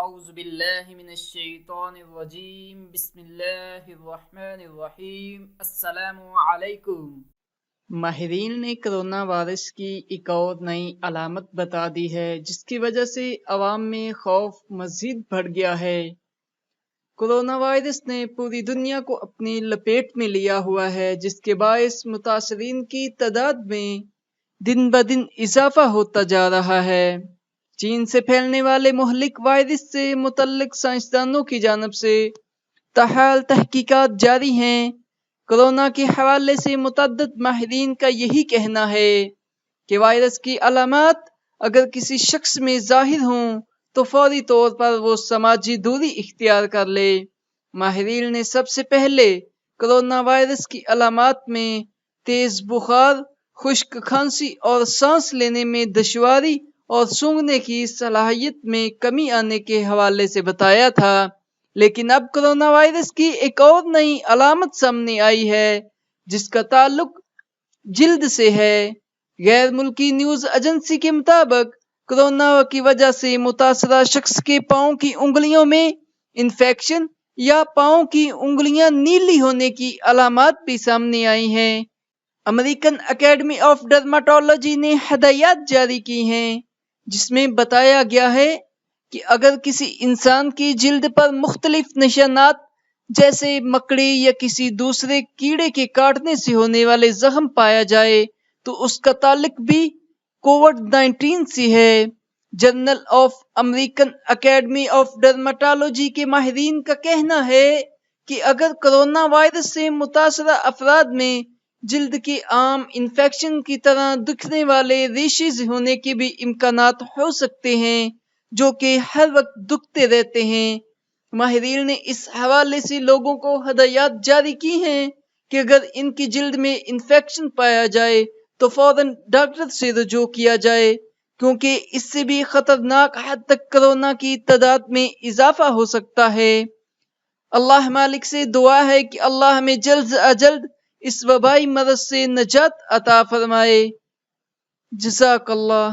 اعوذ باللہ من الشیطان الرجیم بسم اللہ الرحمن الرحیم السلام علیکم۔ ماہرین نے کرونا وائرس کی ایک اور نئی علامت بتا دی ہے جس کی وجہ سے عوام میں خوف مزید بڑھ گیا ہے۔ کرونا وائرس نے پوری دنیا کو اپنی لپیٹ میں لیا ہوا ہے جس کے باعث متاثرین کی تعداد میں دن بدن اضافہ ہوتا جا رہا ہے۔ چین سے پھیلنے والے مہلک وائرس سے متعلق سائنسدانوں کی جانب سے تاحال تحقیقات جاری ہیں۔ کرونا کے حوالے سے متعدد ماہرین کا یہی کہنا ہے کہ وائرس کی علامات اگر کسی شخص میں ظاہر ہوں تو فوری طور پر وہ سماجی دوری اختیار کر لے۔ ماہرین نے سب سے پہلے کرونا وائرس کی علامات میں تیز بخار، خشک کھانسی اور سانس لینے میں دشواری اور سونگھنے کی صلاحیت میں کمی آنے کے حوالے سے بتایا تھا، لیکن اب کرونا وائرس کی ایک اور نئی علامت سامنے آئی ہے جس کا تعلق جلد سے ہے۔ غیر ملکی نیوز ایجنسی کے مطابق کرونا کی وجہ سے متاثرہ شخص کے پاؤں کی انگلیوں میں انفیکشن یا پاؤں کی انگلیاں نیلی ہونے کی علامات بھی سامنے آئی ہیں۔ امریکن اکیڈمی آف ڈرماٹولوجی نے ہدایات جاری کی ہیں جس میں بتایا گیا ہے کہ اگر کسی انسان کی جلد پر مختلف نشانات جیسے مکڑی یا کسی دوسرے کیڑے کے کاٹنے سے ہونے والے زخم پایا جائے تو اس کا تعلق بھی کووڈ-19 سے ہے۔ Journal of American academy of dermatology کے ماہرین کا کہنا ہے کہ اگر کرونا وائرس سے متاثرہ افراد میں جلد کی عام انفیکشن کی طرح دکھنے والے ریشز ہونے کے بھی امکانات ہو سکتے ہیں جو کہ ہر وقت دکھتے رہتے ہیں۔ ماہرین نے اس حوالے سے لوگوں کو ہدایات جاری کی ہیں کہ اگر ان کی جلد میں انفیکشن پایا جائے تو فوراً ڈاکٹر سے رجوع کیا جائے کیونکہ اس سے بھی خطرناک حد تک کرونا کی تعداد میں اضافہ ہو سکتا ہے۔ اللہ مالک سے دعا ہے کہ اللہ ہمیں جلد از جلد اس وبائی مرض سے نجات عطا فرمائے۔ جزاک اللہ۔